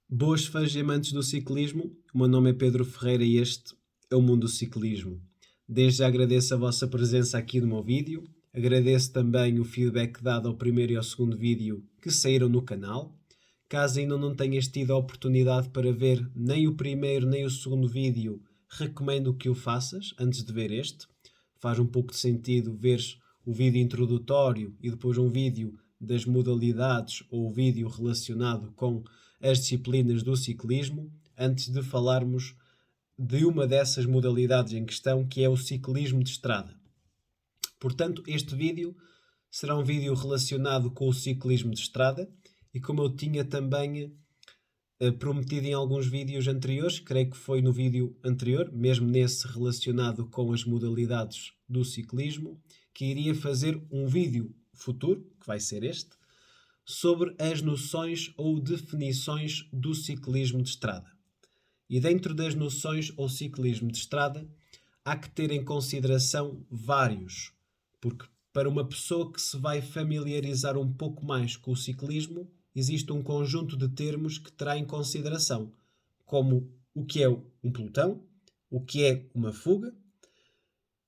Boas fãs e amantes do ciclismo, o meu nome é Pedro Ferreira e este é o Mundo do Ciclismo. Desde já agradeço a vossa presença aqui no meu vídeo, agradeço também o feedback dado ao primeiro e ao segundo vídeo que saíram no canal. Caso ainda não tenhas tido a oportunidade para ver nem o primeiro nem o segundo vídeo, recomendo que o faças antes de ver este. Faz um pouco de sentido veres o vídeo introdutório e depois um vídeo das modalidades ou o vídeo relacionado com as disciplinas do ciclismo, antes de falarmos de uma dessas modalidades em questão, que é o ciclismo de estrada. Portanto, este vídeo será um vídeo relacionado com o ciclismo de estrada e como eu tinha também prometido em alguns vídeos anteriores, creio que foi no vídeo anterior, mesmo nesse relacionado com as modalidades do ciclismo, que iria fazer um vídeo futuro, que vai ser este, sobre as noções ou definições do ciclismo de estrada. E dentro das noções ou ciclismo de estrada, há que ter em consideração vários, porque para uma pessoa que se vai familiarizar um pouco mais com o ciclismo, existe um conjunto de termos que terá em consideração, como o que é um pelotão, o que é uma fuga.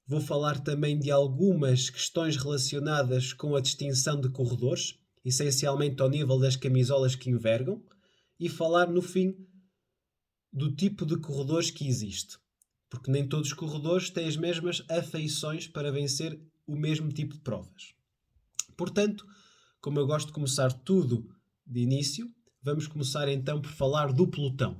Vou falar também de algumas questões relacionadas com a distinção de corredores, essencialmente ao nível das camisolas que envergam, e falar no fim do tipo de corredores que existe. Porque nem todos os corredores têm as mesmas afeições para vencer o mesmo tipo de provas. Portanto, como eu gosto de começar tudo de início, vamos começar então por falar do pelotão.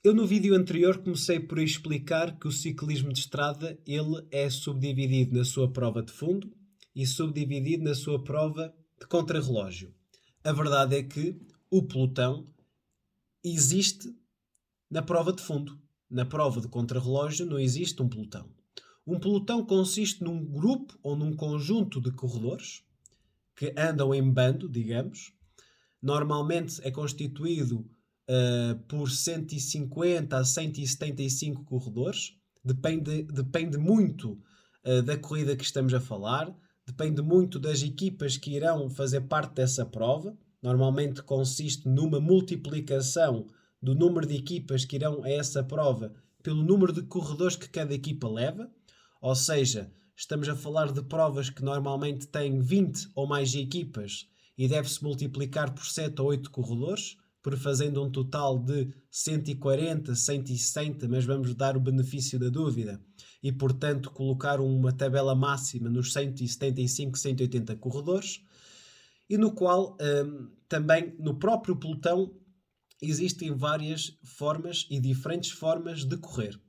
Eu no vídeo anterior comecei por explicar que o ciclismo de estrada ele é subdividido na sua prova de fundo e subdividido na sua prova de contrarrelógio. A verdade é que o pelotão existe na prova de fundo. Na prova de contrarrelógio não existe um pelotão. Um pelotão consiste num grupo ou num conjunto de corredores que andam em bando, digamos. Normalmente é constituído por 150 a 175 corredores. Depende muito da corrida que estamos a falar. Depende muito das equipas que irão fazer parte dessa prova. Normalmente consiste numa multiplicação do número de equipas que irão a essa prova pelo número de corredores que cada equipa leva. Ou seja, estamos a falar de provas que normalmente têm 20 ou mais equipas e deve-se multiplicar por 7 ou 8 corredores, por fazendo um total de 140, 160, mas vamos dar o benefício da dúvida. E, portanto, colocar uma tabela máxima nos 175, 180 corredores, e no qual também no próprio pelotão existem várias formas e diferentes formas de correr.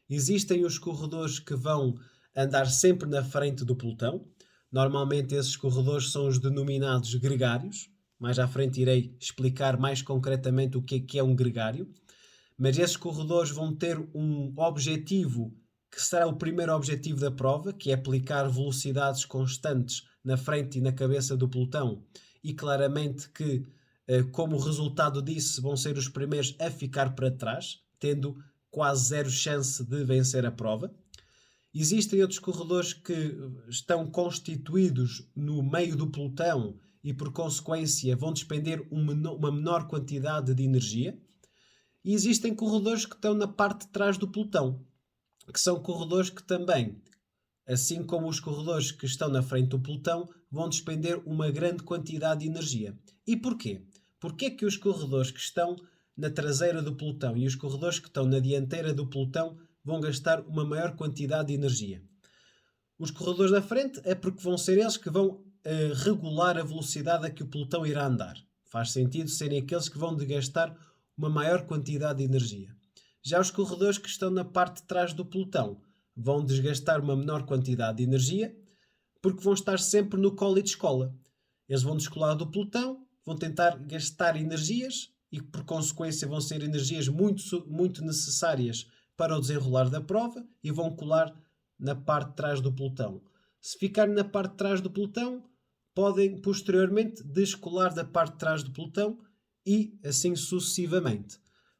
Existem os corredores que vão andar sempre na frente do pelotão. Normalmente esses corredores são os denominados gregários. Mais à frente irei explicar mais concretamente o que é um gregário. Mas esses corredores vão ter um objetivo que será o primeiro objetivo da prova, que é aplicar velocidades constantes na frente e na cabeça do pelotão. E claramente que, como resultado disso, vão ser os primeiros a ficar para trás, tendo quase zero chance de vencer a prova. Existem outros corredores que estão constituídos no meio do pelotão e, por consequência, vão despender uma menor quantidade de energia. E existem corredores que estão na parte de trás do pelotão, que são corredores que também, assim como os corredores que estão na frente do pelotão, vão despender uma grande quantidade de energia. E porquê? Porquê é que os corredores que estão na traseira do pelotão e os corredores que estão na dianteira do pelotão vão gastar uma maior quantidade de energia? Os corredores da frente é porque vão ser eles que vão regular a velocidade a que o pelotão irá andar. Faz sentido serem aqueles que vão gastar uma maior quantidade de energia. Já os corredores que estão na parte de trás do pelotão vão desgastar uma menor quantidade de energia porque vão estar sempre no colo e de escola. Eles vão descolar do pelotão, vão tentar gastar energias e por consequência vão ser energias muito necessárias para o desenrolar da prova e vão colar na parte de trás do pelotão. Se ficarem na parte de trás do pelotão, podem posteriormente descolar da parte de trás do pelotão e assim sucessivamente.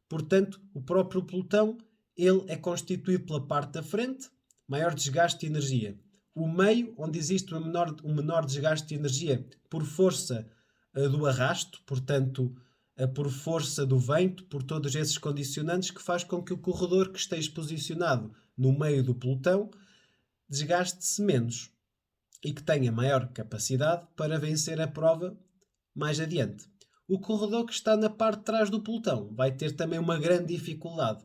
Portanto, o próprio pelotão ele é constituído pela parte da frente, maior desgaste de energia. O meio, onde existe um menor desgaste de energia por força do arrasto, portanto, por força do vento, por todos esses condicionantes que faz com que o corredor que esteja posicionado no meio do pelotão desgaste-se menos e que tenha maior capacidade para vencer a prova mais adiante. O corredor que está na parte de trás do pelotão vai ter também uma grande dificuldade,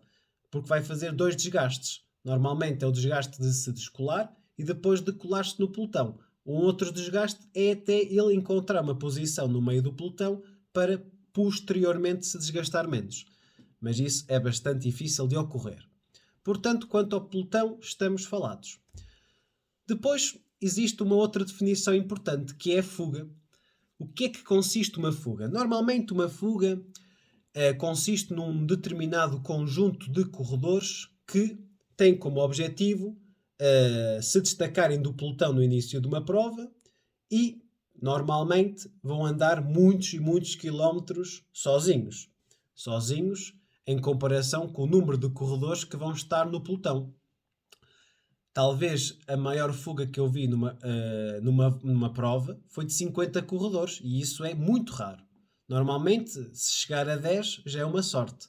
porque vai fazer dois desgastes. Normalmente é o desgaste de se descolar e depois de colar-se no pelotão. Um outro desgaste é até ele encontrar uma posição no meio do pelotão para posteriormente se desgastar menos. Mas isso é bastante difícil de ocorrer. Portanto, quanto ao pelotão, estamos falados. Depois existe uma outra definição importante, que é a fuga. O que é que consiste uma fuga? Normalmente uma fuga consiste num determinado conjunto de corredores que têm como objetivo se destacarem do pelotão no início de uma prova e normalmente vão andar muitos e muitos quilómetros sozinhos. Sozinhos em comparação com o número de corredores que vão estar no pelotão. Talvez a maior fuga que eu vi numa prova foi de 50 corredores e isso é muito raro. Normalmente, se chegar a 10 já é uma sorte.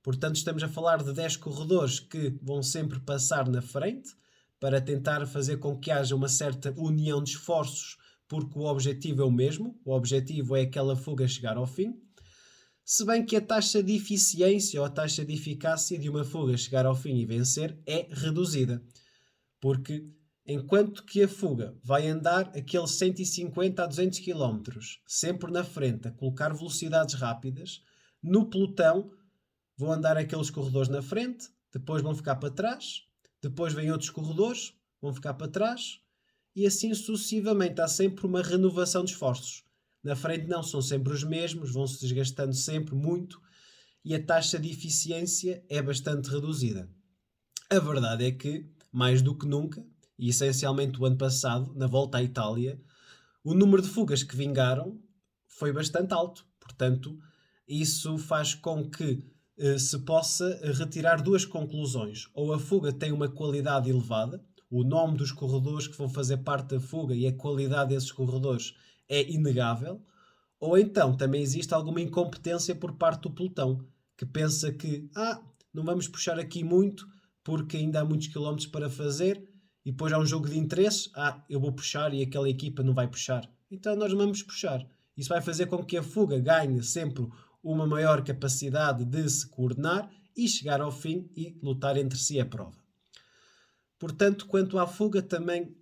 Portanto, estamos a falar de 10 corredores que vão sempre passar na frente para tentar fazer com que haja uma certa união de esforços, porque o objetivo é o mesmo. O objetivo é aquela fuga chegar ao fim. Se bem que a taxa de eficiência ou a taxa de eficácia de uma fuga chegar ao fim e vencer é reduzida. Porque enquanto que a fuga vai andar aqueles 150 a 200 km sempre na frente a colocar velocidades rápidas, no pelotão vão andar aqueles corredores na frente, depois vão ficar para trás, depois vêm outros corredores, vão ficar para trás e assim sucessivamente. Há sempre uma renovação de esforços. Na frente não, são sempre os mesmos, vão se desgastando sempre muito e a taxa de eficiência é bastante reduzida. A verdade é que, mais do que nunca, e essencialmente o ano passado, na volta à Itália, o número de fugas que vingaram foi bastante alto. Portanto, isso faz com que se possa retirar duas conclusões. Ou a fuga tem uma qualidade elevada, o nome dos corredores que vão fazer parte da fuga e a qualidade desses corredores é inegável, ou então também existe alguma incompetência por parte do pelotão, que pensa que não vamos puxar aqui muito porque ainda há muitos quilómetros para fazer e depois há um jogo de interesses, eu vou puxar e aquela equipa não vai puxar. Então nós não vamos puxar. Isso vai fazer com que a fuga ganhe sempre uma maior capacidade de se coordenar e chegar ao fim e lutar entre si a prova. Portanto, quanto à fuga, também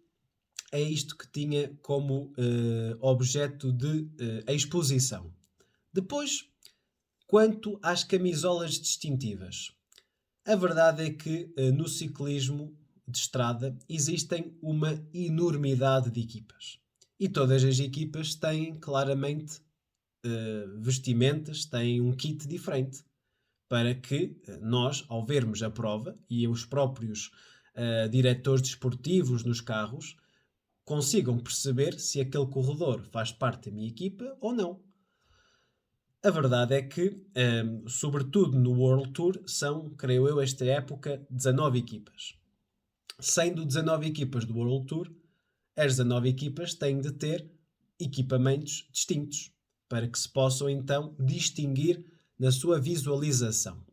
é isto que tinha como objeto de exposição. Depois, quanto às camisolas distintivas. A verdade é que no ciclismo de estrada existem uma enormidade de equipas. E todas as equipas têm claramente vestimentas, têm um kit diferente. Para que nós, ao vermos a prova e os próprios diretores desportivos nos carros, consigam perceber se aquele corredor faz parte da minha equipa ou não. A verdade é que, sobretudo no World Tour, são, creio eu, esta época, 19 equipas. Sendo 19 equipas do World Tour, as 19 equipas têm de ter equipamentos distintos, para que se possam então distinguir na sua visualização.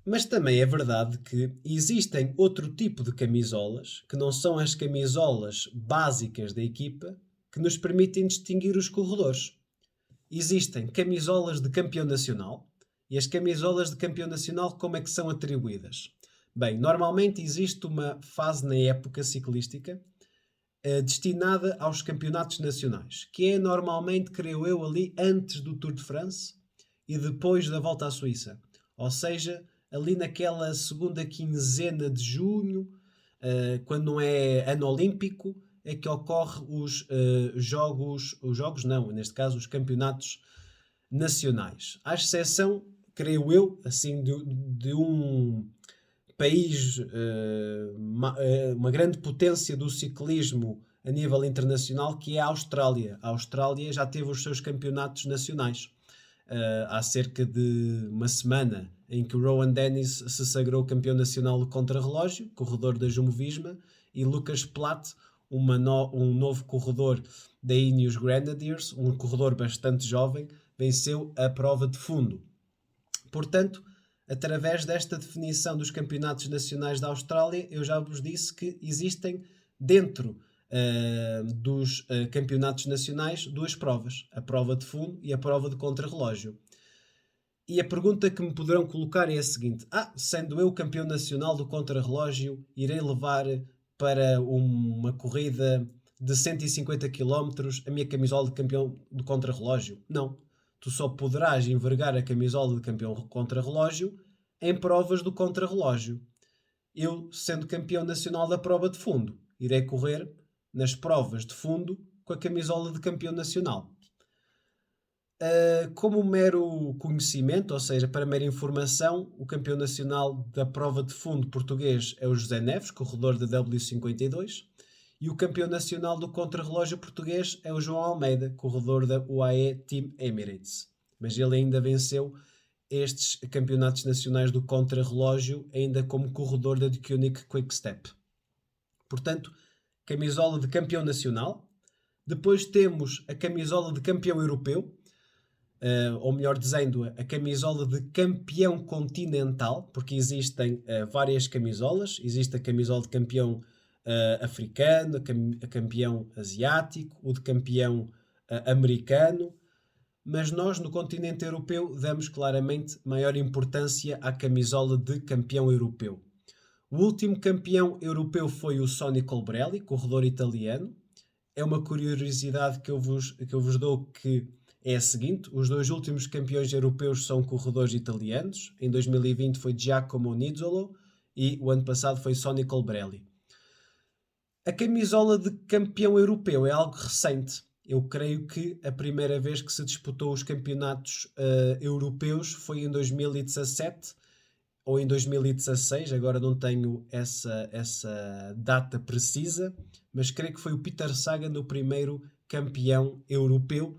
Mas também é verdade que existem outro tipo de camisolas, que não são as camisolas básicas da equipa, que nos permitem distinguir os corredores. Existem camisolas de campeão nacional, e as camisolas de campeão nacional como é que são atribuídas? Bem, normalmente existe uma fase na época ciclística destinada aos campeonatos nacionais, que é normalmente, creio eu, ali antes do Tour de France e depois da Volta à Suíça. Ou seja, ali naquela segunda quinzena de junho, quando não é ano olímpico, é que ocorre os neste caso os campeonatos nacionais. À exceção, creio eu, assim, de um país, uma grande potência do ciclismo a nível internacional, que é a Austrália. A Austrália já teve os seus campeonatos nacionais. Há cerca de uma semana em que o Rowan Dennis se sagrou campeão nacional do contrarrelógio, corredor da Jumbo-Visma, e Lucas Platt, um novo corredor da Ineos Grenadiers, um corredor bastante jovem, venceu a prova de fundo. Portanto, através desta definição dos campeonatos nacionais da Austrália, eu já vos disse que existem dentro dos campeonatos nacionais duas provas, a prova de fundo e a prova de contrarrelógio. E a pergunta que me poderão colocar é a seguinte: sendo eu campeão nacional do contrarrelógio, irei levar para uma corrida de 150 km a minha camisola de campeão do contrarrelógio? Não. Tu só poderás envergar a camisola de campeão contrarrelógio em provas do contrarrelógio. Eu, sendo campeão nacional da prova de fundo, irei correr nas provas de fundo com a camisola de campeão nacional. Como mero conhecimento, ou seja, para mera informação, o campeão nacional da prova de fundo português é o José Neves, corredor da W52, e o campeão nacional do contrarrelógio português é o João Almeida, corredor da UAE Team Emirates. Mas ele ainda venceu estes campeonatos nacionais do contrarrelógio ainda como corredor da Deceuninck Quick Step. Portanto, camisola de campeão nacional. Depois temos a camisola de campeão europeu, ou melhor dizendo, a camisola de campeão continental, porque existem várias camisolas. Existe a camisola de campeão africano, a campeão asiático, o de campeão americano, mas nós no continente europeu damos claramente maior importância à camisola de campeão europeu. O último campeão europeu foi o Sonny Colbrelli, corredor italiano. É uma curiosidade que eu vos dou, que é a seguinte: os dois últimos campeões europeus são corredores italianos. Em 2020 foi Giacomo Nizzolo e o ano passado foi Sonny Colbrelli. A camisola de campeão europeu é algo recente. Eu creio que a primeira vez que se disputou os campeonatos europeus foi em 2017 ou em 2016, agora não tenho essa data precisa, mas creio que foi o Peter Sagan o primeiro campeão europeu,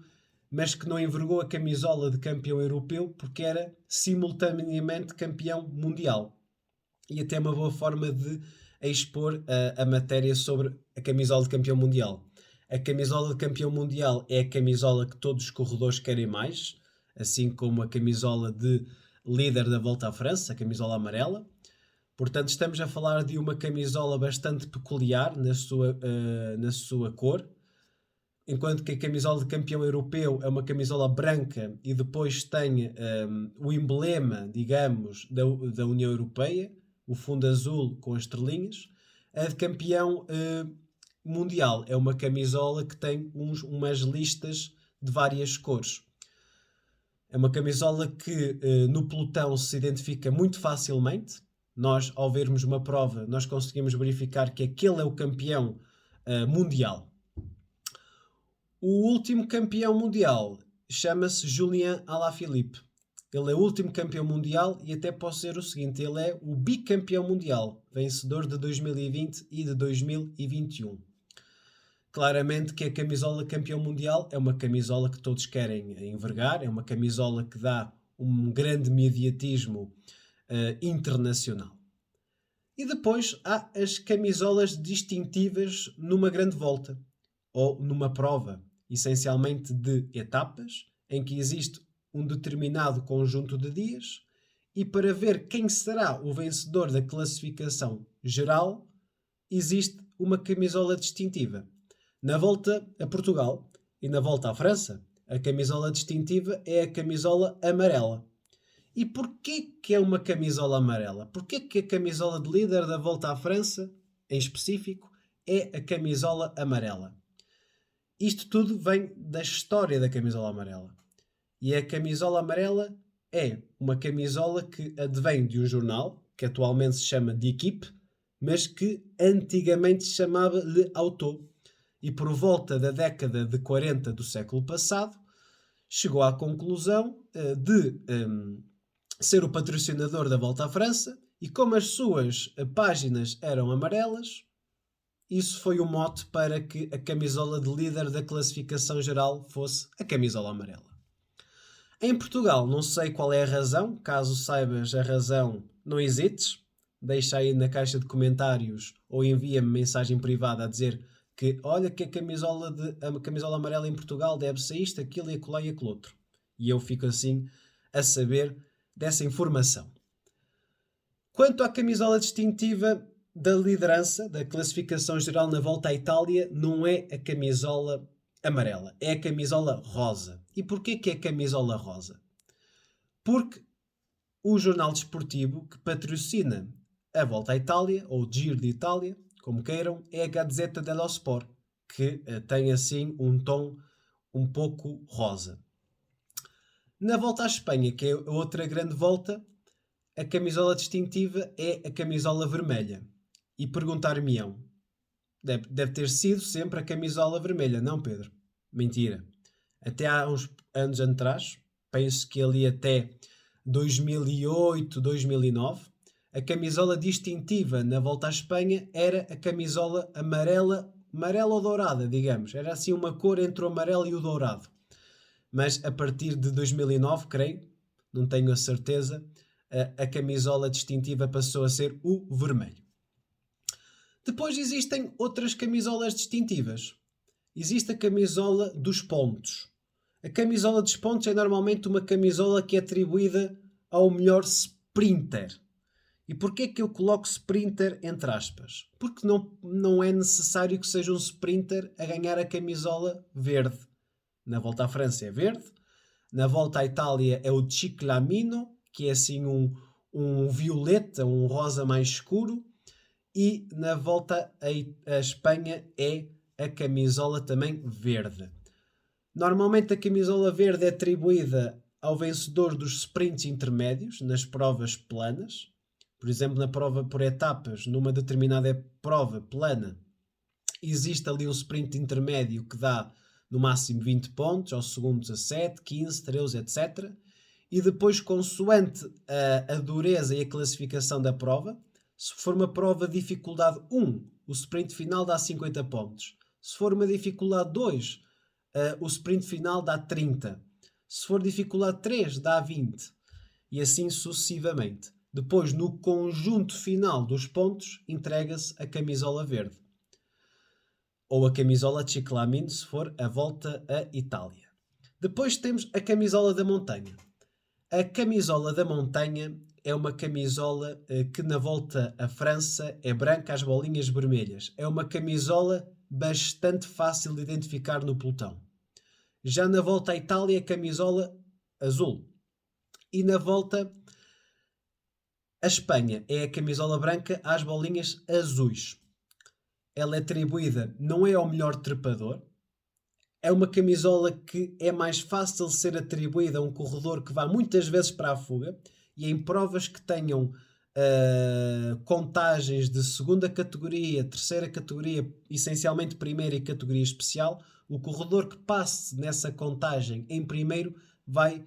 mas que não envergou a camisola de campeão europeu porque era simultaneamente campeão mundial. E até uma boa forma de expor a matéria sobre a camisola de campeão mundial. A camisola de campeão mundial é a camisola que todos os corredores querem mais, assim como a camisola de líder da Volta à França, a camisola amarela. Portanto, estamos a falar de uma camisola bastante peculiar na sua cor, enquanto que a camisola de campeão europeu é uma camisola branca e depois tem o emblema, digamos, da União Europeia, o fundo azul com as estrelinhas. A de campeão mundial é uma camisola que tem umas listas de várias cores. É uma camisola que no pelotão se identifica muito facilmente. Nós, ao vermos uma prova, nós conseguimos verificar que aquele é o campeão mundial. O último campeão mundial chama-se Julien Alaphilippe. Ele é o último campeão mundial e até posso dizer o seguinte: ele é o bicampeão mundial, vencedor de 2020 e de 2021. Claramente que a camisola campeão mundial é uma camisola que todos querem envergar, é uma camisola que dá um grande mediatismo internacional. E depois há as camisolas distintivas numa grande volta, ou numa prova, essencialmente de etapas, em que existe um determinado conjunto de dias, e para ver quem será o vencedor da classificação geral, existe uma camisola distintiva. Na volta a Portugal e na volta à França, a camisola distintiva é a camisola amarela. E porquê que é uma camisola amarela? Porquê que a camisola de líder da volta à França, em específico, é a camisola amarela? Isto tudo vem da história da camisola amarela. E a camisola amarela é uma camisola que advém de um jornal, que atualmente se chama de Equipe, mas que antigamente se chamava Le Auto. E por volta da década de 40 do século passado, chegou à conclusão de ser o patrocinador da Volta à França, e como as suas páginas eram amarelas, isso foi o mote para que a camisola de líder da classificação geral fosse a camisola amarela. Em Portugal, não sei qual é a razão. Caso saibas a razão, não hesites. Deixa aí na caixa de comentários ou envia-me mensagem privada a dizer que olha que a camisola amarela em Portugal deve ser isto, aquilo e aquilo outro. E eu fico assim a saber dessa informação. Quanto à camisola distintiva da liderança, da classificação geral na Volta à Itália, não é a camisola amarela, é a camisola rosa. E porquê que é a camisola rosa? Porque o jornal desportivo que patrocina a Volta à Itália, ou Giro de Itália, como queiram, é a Gazzetta dello Sport, que tem assim um tom um pouco rosa. Na Volta à Espanha, que é a outra grande volta, a camisola distintiva é a camisola vermelha. E perguntar-me-ão, deve ter sido sempre a camisola vermelha, não, Pedro? Mentira. Até há uns anos atrás, penso que ali até 2008, 2009, a camisola distintiva na Volta à Espanha era a camisola amarela ou dourada, digamos. Era assim uma cor entre o amarelo e o dourado. Mas a partir de 2009, creio, não tenho a certeza, a camisola distintiva passou a ser o vermelho. Depois existem outras camisolas distintivas. Existe a camisola dos pontos. A camisola dos pontos é normalmente uma camisola que é atribuída ao melhor sprinter. E porquê que eu coloco sprinter entre aspas? Porque não é necessário que seja um sprinter a ganhar a camisola verde. Na Volta à França é verde. Na Volta à Itália é o ciclamino, que é assim um violeta, um rosa mais escuro. E na Volta à Espanha é a camisola também verde. Normalmente a camisola verde é atribuída ao vencedor dos sprints intermédios nas provas planas. Por exemplo, na prova por etapas, numa determinada prova plana, existe ali um sprint intermédio que dá no máximo 20 pontos, aos segundos a 7, 15, 13, etc. E depois, consoante a dureza e a classificação da prova, se for uma prova de dificuldade 1, o sprint final dá 50 pontos. Se for uma dificuldade 2, o sprint final dá 30. Se for dificuldade 3, dá 20. E assim sucessivamente. Depois, no conjunto final dos pontos, entrega-se a camisola verde. Ou a camisola ciclamino, se for a Volta à Itália. Depois temos a camisola da montanha. A camisola da montanha é uma camisola que na Volta à França é branca às bolinhas vermelhas. É uma camisola bastante fácil de identificar no pelotão. Já na Volta à Itália, a camisola azul. E na Volta à Espanha é a camisola branca às bolinhas azuis. Ela é atribuída, não é ao melhor trepador, é uma camisola que é mais fácil de ser atribuída a um corredor que vá muitas vezes para a fuga, e em provas que tenham contagens de segunda categoria, terceira categoria, essencialmente primeira e categoria especial, o corredor que passe nessa contagem em primeiro vai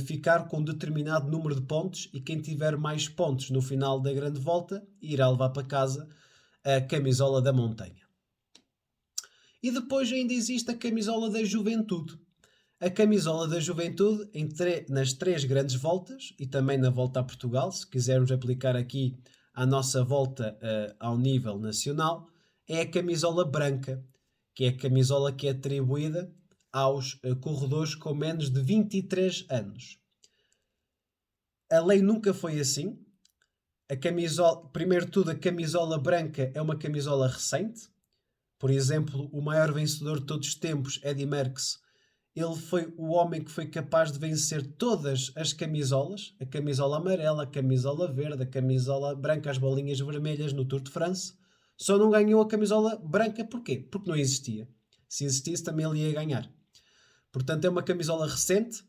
ficar com um determinado número de pontos, e quem tiver mais pontos no final da grande volta irá levar para casa a camisola da montanha. E depois ainda existe a camisola da juventude. A camisola da juventude, nas 3 grandes voltas, e também na Volta a Portugal, se quisermos aplicar aqui à nossa volta ao nível nacional, é a camisola branca, que é a camisola que é atribuída aos corredores com menos de 23 anos. A lei nunca foi assim. Primeiro de tudo, a camisola branca é uma camisola recente. Por exemplo, o maior vencedor de todos os tempos, Eddy Merckx, ele foi o homem que foi capaz de vencer todas as camisolas, a camisola amarela, a camisola verde, a camisola branca, as bolinhas vermelhas no Tour de France. Só não ganhou a camisola branca porquê? Porque não existia. Se existisse também ele ia ganhar. Portanto, é uma camisola recente.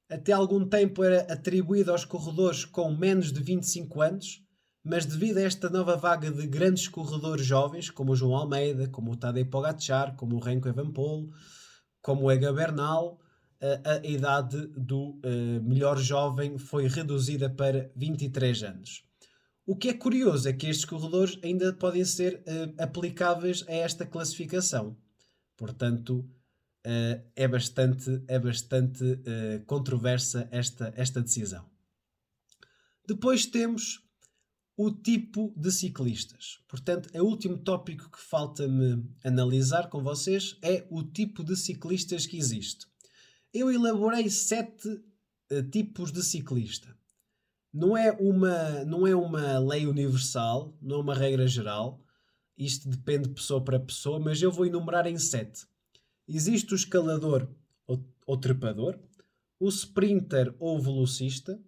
Até algum tempo era atribuída aos corredores com menos de 25 anos, mas devido a esta nova vaga de grandes corredores jovens, como o João Almeida, como o Tadej Pogacar, como o Remco Evenepoel, como o Egan Bernal, a idade do melhor jovem foi reduzida para 23 anos. O que é curioso é que estes corredores ainda podem ser aplicáveis a esta classificação. Portanto, é bastante controversa esta decisão. Depois temos o tipo de ciclistas. Portanto, o último tópico que falta-me analisar com vocês é o tipo de ciclistas que existe. Eu elaborei 7 tipos de ciclista. Não é uma lei universal, não é uma regra geral. Isto depende de pessoa para pessoa, mas eu vou enumerar em 7. Existe o escalador ou trepador, o sprinter ou velocista,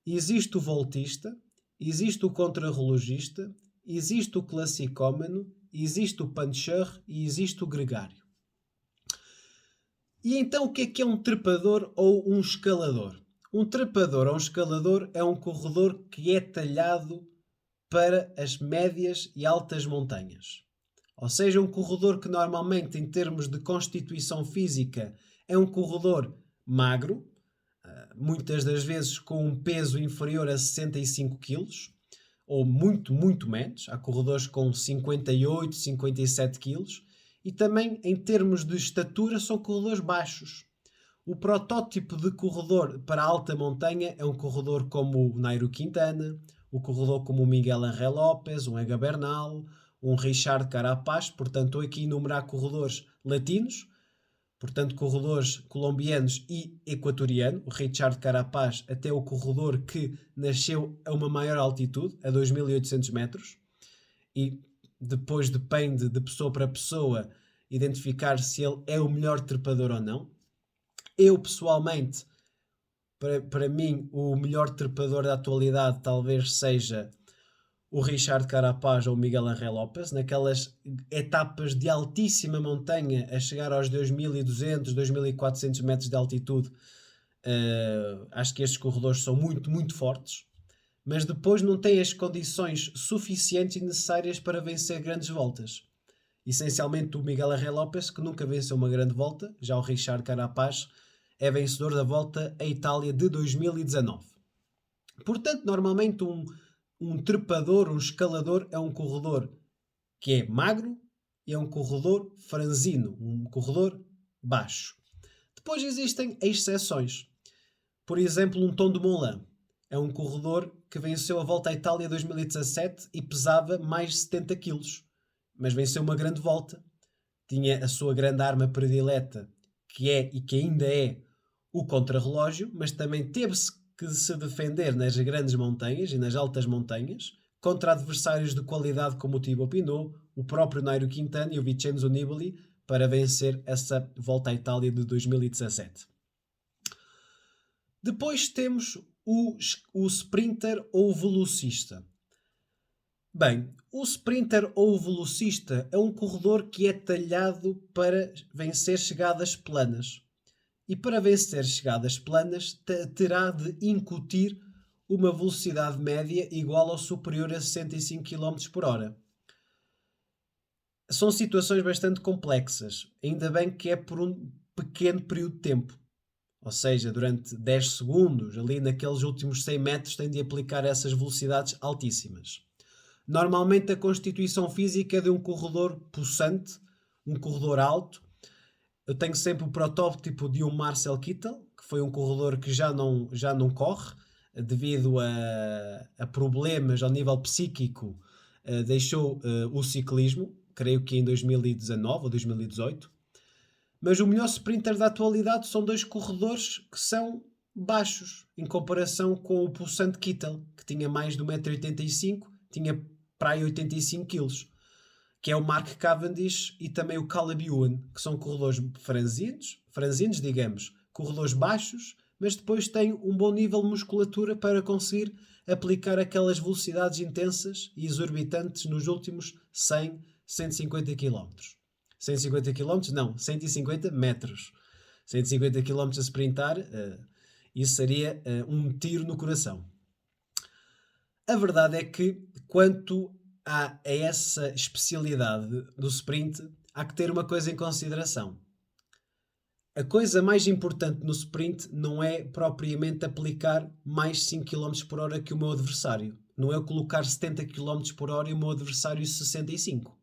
existe o voltista, existe o contrarrelogista, existe o classicómano, existe o puncher e existe o gregário. E então o que é um trepador ou um escalador? Um trepador ou um escalador é um corredor que é talhado para as médias e altas montanhas. Ou seja, um corredor que normalmente, em termos de constituição física, é um corredor magro, muitas das vezes com um peso inferior a 65 kg, ou muito, muito menos. Há corredores com 58, 57 kg. E também, em termos de estatura, são corredores baixos. O protótipo de corredor para alta montanha é um corredor como o Nairo Quintana, o corredor como o Miguel Ángel López, um Egan Bernal, um Richard Carapaz. Portanto, estou aqui a enumerar corredores latinos, portanto, corredores colombianos e equatoriano. O Richard Carapaz até é o corredor que nasceu a uma maior altitude, a 2.800 metros, e depois depende de pessoa para pessoa identificar se ele é o melhor trepador ou não. Eu, pessoalmente, para mim, o melhor trepador da atualidade talvez seja o Richard Carapaz ou o Miguel Ángel López, naquelas etapas de altíssima montanha a chegar aos 2.200, 2.400 metros de altitude. Acho que estes corredores são muito, muito fortes, mas depois não têm as condições suficientes e necessárias para vencer grandes voltas. Essencialmente o Miguel Ángel López, que nunca venceu uma grande volta, já o Richard Carapaz é vencedor da volta à Itália de 2019. Portanto, normalmente um trepador, um escalador, é um corredor que é magro e é um corredor franzino, um corredor baixo. Depois existem exceções. Por exemplo, um Tom Dumoulin é um corredor que venceu a Volta à Itália 2017 e pesava mais de 70 kg, mas venceu uma grande volta. Tinha a sua grande arma predileta, que é e que ainda é o contrarrelógio, mas também teve-se que se defender nas grandes montanhas e nas altas montanhas contra adversários de qualidade como o Thibaut Pinot, o próprio Nairo Quintana e o Vincenzo Nibali para vencer essa Volta à Itália de 2017. Depois temos o sprinter ou o velocista. Bem, o sprinter ou o velocista é um corredor que é talhado para vencer chegadas planas. E para vencer chegadas planas terá de incutir uma velocidade média igual ou superior a 65 km por hora. São situações bastante complexas, ainda bem que é por um pequeno período de tempo. Ou seja, durante 10 segundos, ali naqueles últimos 100 metros, tem de aplicar essas velocidades altíssimas. Normalmente a constituição física é de um corredor possante, um corredor alto. Eu tenho sempre o protótipo de um Marcel Kittel, que foi um corredor que já não corre, devido a problemas ao nível psíquico, deixou o ciclismo, creio que em 2019 ou 2018. Mas o melhor sprinter da atualidade são dois corredores que são baixos, em comparação com o possante Kittel, que tinha mais de 1,85 m, tinha para aí 85 kg, que é o Mark Cavendish e também o Caleb Ewan, que são corredores franzinos, digamos, corredores baixos, mas depois têm um bom nível de musculatura para conseguir aplicar aquelas velocidades intensas e exorbitantes nos últimos 100, 150 km. 150 km? Não, 150 metros. 150 km a sprintar, isso seria um tiro no coração. A verdade é que, quanto a essa especialidade do sprint, há que ter uma coisa em consideração. A coisa mais importante no sprint não é propriamente aplicar mais 5 km por hora que o meu adversário. Não é eu colocar 70 km por hora e o meu adversário 65.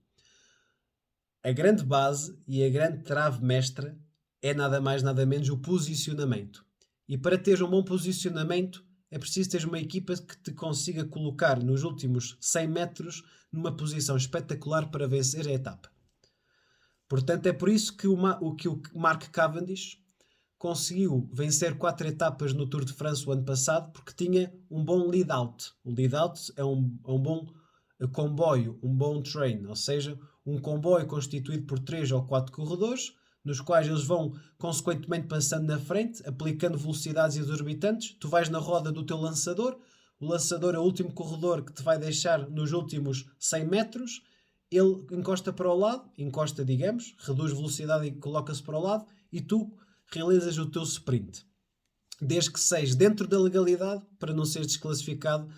A grande base e a grande trave mestra é nada mais nada menos o posicionamento. E para teres um bom posicionamento é preciso teres uma equipa que te consiga colocar nos últimos 100 metros numa posição espetacular para vencer a etapa. Portanto, é por isso que o Mark Cavendish conseguiu vencer 4 etapas no Tour de France o ano passado porque tinha um bom lead-out. O lead-out é um bom comboio, um bom train, ou seja, um comboio constituído por 3 ou 4 corredores, nos quais eles vão consequentemente passando na frente, aplicando velocidades exorbitantes. Tu vais na roda do teu lançador, o lançador é o último corredor que te vai deixar nos últimos 100 metros, ele encosta para o lado, digamos, reduz velocidade e coloca-se para o lado, e tu realizas o teu sprint. Desde que sejas dentro da legalidade, para não seres desclassificado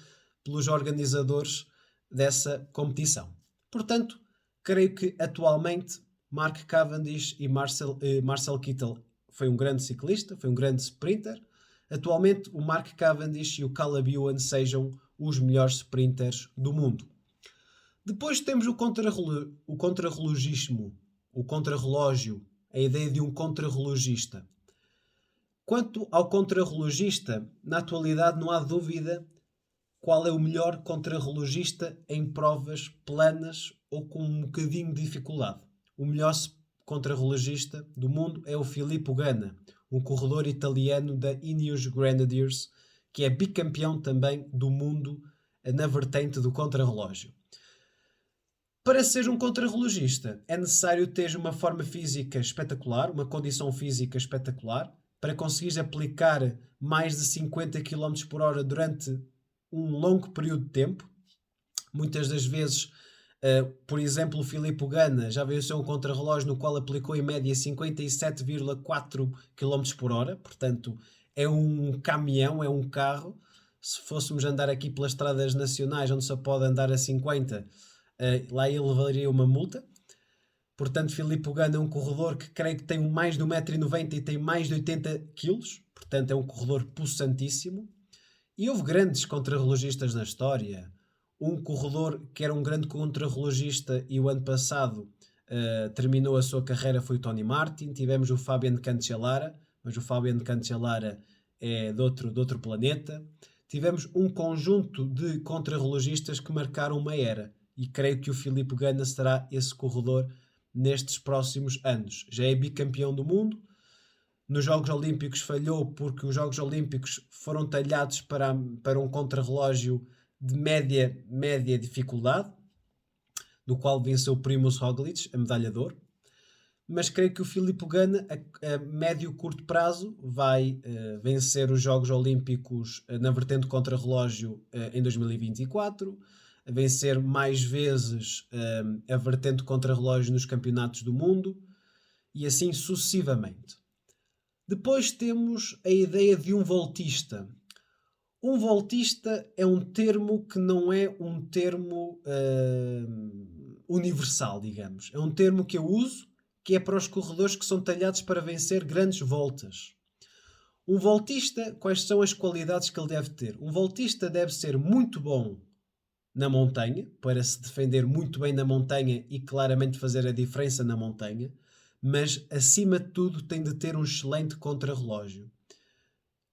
pelos organizadores dessa competição. Portanto, creio que atualmente Mark Cavendish e Marcel Kittel foi um grande ciclista, foi um grande sprinter. Atualmente o Mark Cavendish e o Caleb Ewan sejam os melhores sprinters do mundo. Depois temos o contrarrelogismo, o contrarrelógio, a ideia de um contrarrelogista. Quanto ao contrarrelogista, na atualidade não há dúvida qual é o melhor contrarrelogista em provas planas ou com um bocadinho de dificuldade. O melhor contrarrelogista do mundo é o Filippo Ganna, um corredor italiano da Ineos Grenadiers, que é bicampeão também do mundo na vertente do contrarrelógio. Para ser um contrarrelogista é necessário ter uma forma física espetacular, uma condição física espetacular, para conseguires aplicar mais de 50 km por hora durante um longo período de tempo. Muitas das vezes, por exemplo, o Filippo Ganna já venceu um contrarrelógio no qual aplicou em média 57,4 km por hora, portanto é um caminhão, é um carro. Se fôssemos andar aqui pelas estradas nacionais onde só pode andar a 50, lá ele levaria uma multa. Portanto, Filippo Ganna é um corredor que creio que tem mais de 1,90 m e tem mais de 80 kg, portanto é um corredor possantíssimo. E houve grandes contrarrelogistas na história. Um corredor que era um grande contrarrelogista e o ano passado terminou a sua carreira foi o Tony Martin. Tivemos o Fabian Cancellara, mas o Fabian Cancellara é de outro planeta. Tivemos um conjunto de contrarrelogistas que marcaram uma era e creio que o Filippo Ganna será esse corredor nestes próximos anos. Já é bicampeão do mundo. Nos Jogos Olímpicos falhou porque os Jogos Olímpicos foram talhados para um contrarrelógio de média dificuldade, do qual venceu o Primož Roglič, a medalha de ouro. Mas creio que o Filippo Ganna, a médio e curto prazo, vai vencer os Jogos Olímpicos na vertente contrarrelógio em 2024, a vencer mais vezes a vertente contrarrelógio nos campeonatos do mundo e assim sucessivamente. Depois temos a ideia de um voltista. Um voltista é um termo que não é um termo universal, digamos. É um termo que eu uso, que é para os corredores que são talhados para vencer grandes voltas. Um voltista, quais são as qualidades que ele deve ter? Um voltista deve ser muito bom na montanha, para se defender muito bem na montanha e claramente fazer a diferença na montanha, mas acima de tudo tem de ter um excelente contrarrelógio.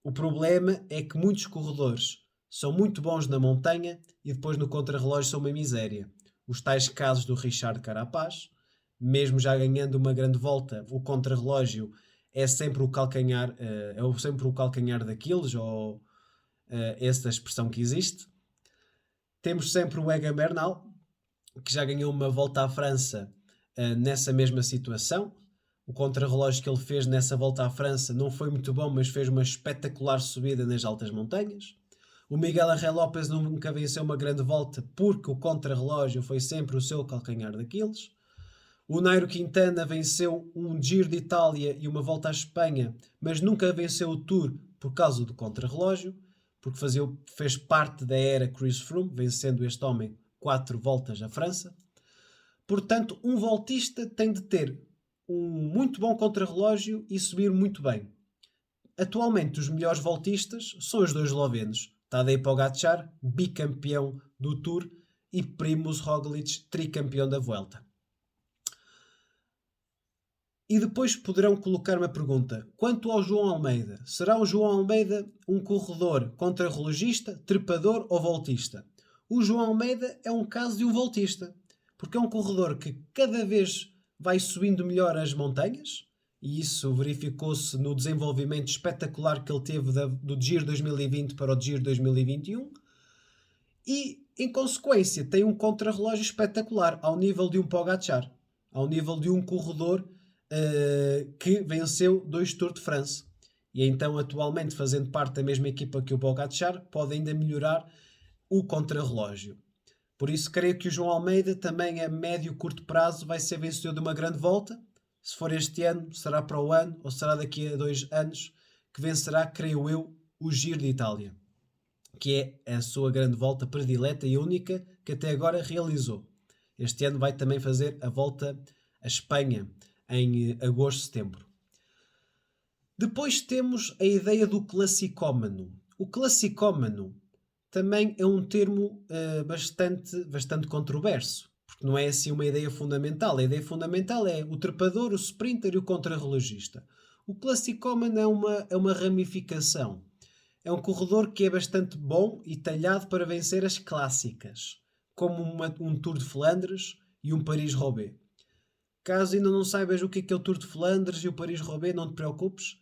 O problema é que muitos corredores são muito bons na montanha e depois no contrarrelógio são uma miséria. Os tais casos do Richard Carapaz, mesmo já ganhando uma grande volta, o contrarrelógio é sempre o calcanhar, daqueles, ou essa expressão que existe. Temos sempre o Egan Bernal, que já ganhou uma volta à França nessa mesma situação. O contrarrelógio que ele fez nessa volta à França não foi muito bom, mas fez uma espetacular subida nas altas montanhas. O Miguel Ángel López nunca venceu uma grande volta porque o contrarrelógio foi sempre o seu calcanhar daqueles. O Nairo Quintana venceu um Giro de Itália e uma volta à Espanha, mas nunca venceu o Tour por causa do contrarrelógio, porque fez parte da era Chris Froome, vencendo este homem 4 voltas à França. Portanto, um voltista tem de ter um muito bom contrarrelógio e subir muito bem. Atualmente, os melhores voltistas são os dois eslovenos, Tadej Pogačar, bicampeão do Tour, e Primož Roglič, tricampeão da Vuelta. E depois poderão colocar uma pergunta. Quanto ao João Almeida, será o João Almeida um corredor contrarrelogista, trepador ou voltista? O João Almeida é um caso de um voltista, porque é um corredor que cada vez vai subindo melhor as montanhas, e isso verificou-se no desenvolvimento espetacular que ele teve do Giro 2020 para o Giro 2021. E, em consequência, tem um contrarrelógio espetacular ao nível de um Pogacar, ao nível de um corredor que venceu 2 Tour de France. E então, atualmente, fazendo parte da mesma equipa que o Pogacar, pode ainda melhorar o contrarrelógio. Por isso, creio que o João Almeida também a médio e curto prazo vai ser vencedor de uma grande volta. Se for este ano, será para o ano, ou será daqui a 2 anos, que vencerá, creio eu, o Giro de Itália, que é a sua grande volta predileta e única que até agora realizou. Este ano vai também fazer a volta à Espanha em agosto, setembro. Depois temos a ideia do classicómano. O classicómano também é um termo bastante controverso, porque não é assim uma ideia fundamental. A ideia fundamental é o trepador, o sprinter e o contrarrelogista. O classicómano é uma ramificação. É um corredor que é bastante bom e talhado para vencer as clássicas, como um Tour de Flandres e um Paris-Roubaix. Caso ainda não saibas o que é o Tour de Flandres e o Paris-Roubaix, não te preocupes.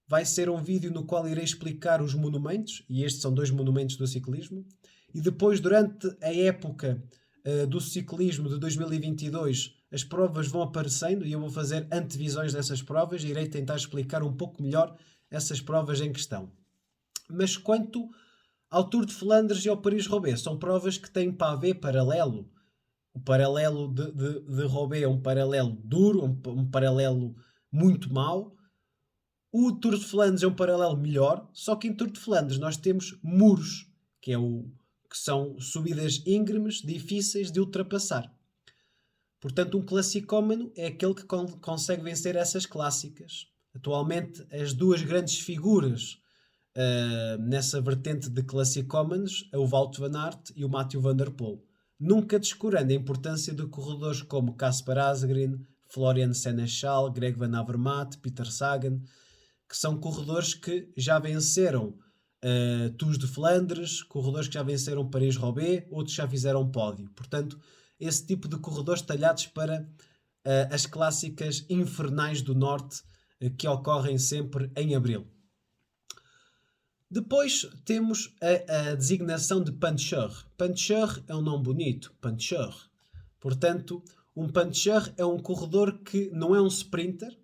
Vai ser um vídeo no qual irei explicar os monumentos, e estes são 2 monumentos do ciclismo. E depois, durante a época do ciclismo de 2022, as provas vão aparecendo e eu vou fazer antevisões dessas provas e irei tentar explicar um pouco melhor essas provas em questão. Mas quanto ao Tour de Flandres e ao Paris-Roubaix, são provas que têm pavé paralelo. O paralelo de Roubaix é um paralelo duro, um paralelo muito mau. O Tour de Flandres é um paralelo melhor, só que em Tour de Flandres nós temos muros, que são subidas íngremes, difíceis de ultrapassar. Portanto, um classicómano é aquele que consegue vencer essas clássicas. Atualmente, as 2 grandes figuras nessa vertente de classicómanos é o Wout van Aert e o Mathieu van der Poel. Nunca descurando a importância de corredores como Kasper Asgreen, Florian Sénéchal, Greg Van Avermaet, Peter Sagan, que são corredores que já venceram Tours de Flandres, corredores que já venceram Paris-Roubaix, outros já fizeram pódio. Portanto, esse tipo de corredores talhados para as clássicas infernais do Norte que ocorrem sempre em abril. Depois temos a designação de puncher. Puncher é um nome bonito, puncher. Portanto, um puncher é um corredor que não é um sprinter,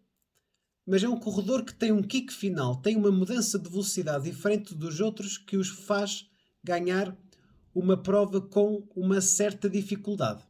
mas é um corredor que tem um kick final, tem uma mudança de velocidade diferente dos outros que os faz ganhar uma prova com uma certa dificuldade.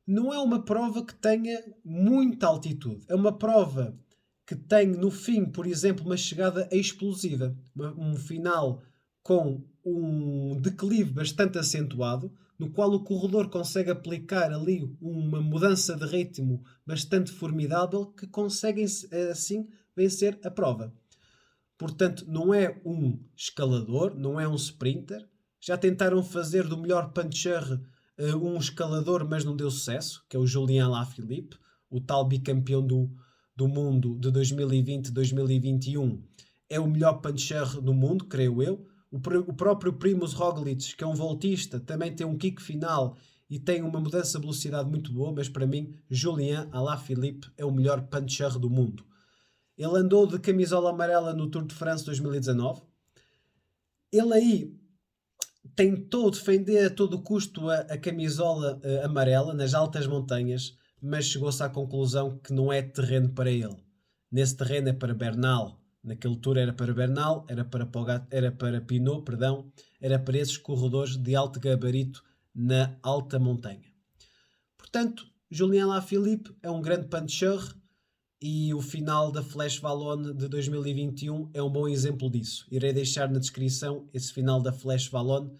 Não é uma prova que tenha muita altitude, é uma prova que tem no fim, por exemplo, uma chegada explosiva, um final com um declive bastante acentuado, no qual o corredor consegue aplicar ali uma mudança de ritmo bastante formidável que conseguem assim vencer a prova. Portanto, não é um escalador, não é um sprinter. Já tentaram fazer do melhor puncher um escalador, mas não deu sucesso, que é o Julien Alaphilippe, o tal bicampeão do mundo de 2020-2021. É o melhor puncher do mundo, creio eu. O próprio Primož Roglič, que é um voltista, também tem um kick final e tem uma mudança de velocidade muito boa, mas para mim, Julien Alaphilippe é o melhor puncher do mundo. Ele andou de camisola amarela no Tour de France 2019. Ele aí tentou defender a todo custo a camisola amarela nas altas montanhas, mas chegou-se à conclusão que não é terreno para ele. Nesse terreno é para Bernal. Naquele Tour era para Bernal, era para Pinot, era para esses corredores de alto gabarito na alta montanha. Portanto, Julien Alaphilippe é um grande puncher e o final da Flash Wallonne de 2021 é um bom exemplo disso. Irei deixar na descrição esse final da Flash Wallonne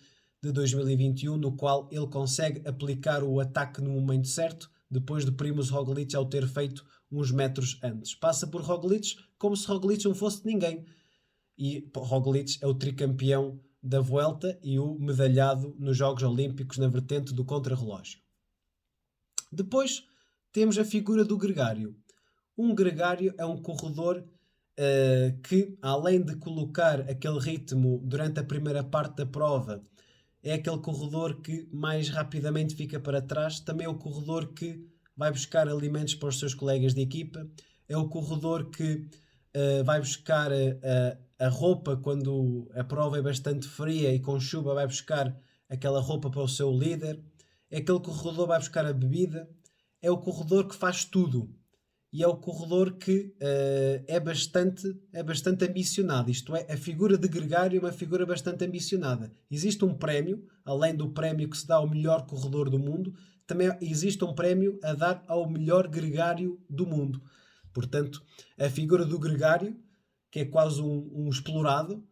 de 2021, no qual ele consegue aplicar o ataque no momento certo, depois de Primož Roglič ao ter feito uns metros antes. Passa por Roglič como se Roglič não fosse ninguém. E Roglič é o tricampeão da Vuelta e o medalhado nos Jogos Olímpicos na vertente do contrarrelógio. Depois temos a figura do gregário. Um gregário é um corredor que, além de colocar aquele ritmo durante a primeira parte da prova, é aquele corredor que mais rapidamente fica para trás. Também é o corredor que vai buscar alimentos para os seus colegas de equipa. é o corredor que vai buscar a roupa quando a prova é bastante fria e com chuva vai buscar aquela roupa para o seu líder, é aquele corredor que vai buscar a bebida, é o corredor que faz tudo e é o corredor que é bastante ambicionado. Isto é, a figura de gregário é uma figura bastante ambicionada. Existe um prémio, além do prémio que se dá ao melhor corredor do mundo, também existe um prémio a dar ao melhor gregário do mundo. Portanto, a figura do gregário, que é quase um explorado,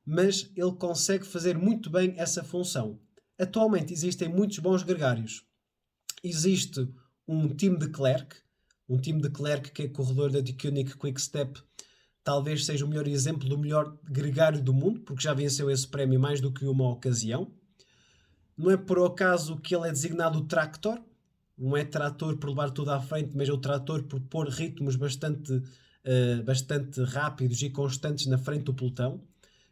mas ele consegue fazer muito bem essa função. Atualmente existem muitos bons gregários. Existe um time de Klerk, que é corredor da Deceuninck Quick-Step, talvez seja o melhor exemplo do melhor gregário do mundo, porque já venceu esse prémio mais do que uma ocasião. Não é por acaso que ele é designado o Tractor, não é trator por levar tudo à frente, mas é o trator por pôr ritmos bastante rápidos e constantes na frente do pelotão.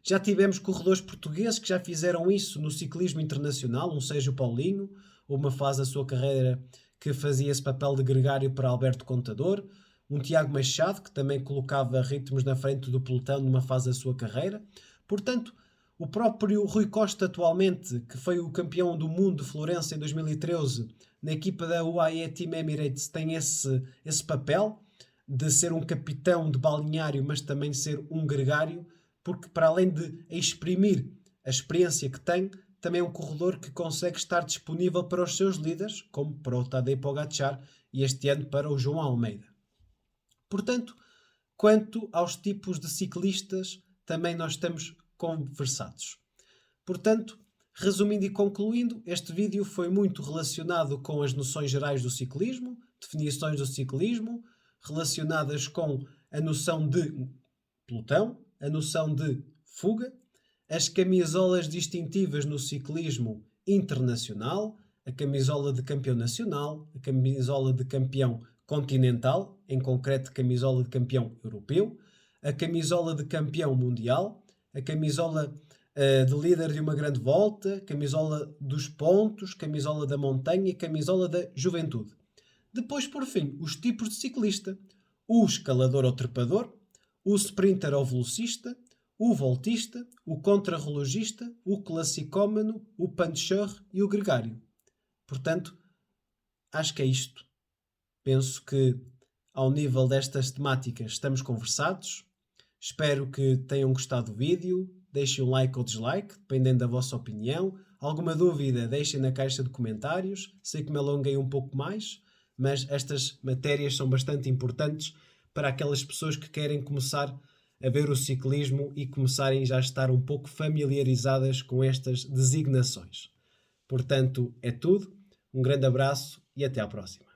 Já tivemos corredores portugueses que já fizeram isso no ciclismo internacional, um Sérgio Paulinho, uma fase da sua carreira que fazia esse papel de gregário para Alberto Contador, um Tiago Machado, que também colocava ritmos na frente do pelotão numa fase da sua carreira. Portanto, o próprio Rui Costa atualmente, que foi o campeão do mundo de Florença em 2013, na equipa da UAE Team Emirates, tem esse papel de ser um capitão de balneário, mas também ser um gregário, porque para além de exprimir a experiência que tem, também é um corredor que consegue estar disponível para os seus líderes, como para o Tadej Pogacar e este ano para o João Almeida. Portanto, quanto aos tipos de ciclistas, também nós estamos conversados. Portanto, resumindo e concluindo, este vídeo foi muito relacionado com as noções gerais do ciclismo, definições do ciclismo, relacionadas com a noção de pelotão, a noção de fuga, as camisolas distintivas no ciclismo internacional, a camisola de campeão nacional, a camisola de campeão continental, em concreto camisola de campeão europeu, a camisola de campeão mundial, a camisola de líder de uma grande volta, camisola dos pontos, camisola da montanha e camisola da juventude. Depois, por fim, os tipos de ciclista: o escalador ou trepador, o sprinter ou velocista, o voltista, o contrarrelogista, o classicómano, o puncher e o gregário. Portanto, acho que é isto. Penso que, ao nível destas temáticas, estamos conversados. Espero que tenham gostado do vídeo. Deixem um like ou dislike, dependendo da vossa opinião. Alguma dúvida, deixem na caixa de comentários. Sei que me alonguei um pouco mais, mas estas matérias são bastante importantes para aquelas pessoas que querem começar a ver o ciclismo e começarem já a estar um pouco familiarizadas com estas designações. Portanto, é tudo. Um grande abraço e até à próxima.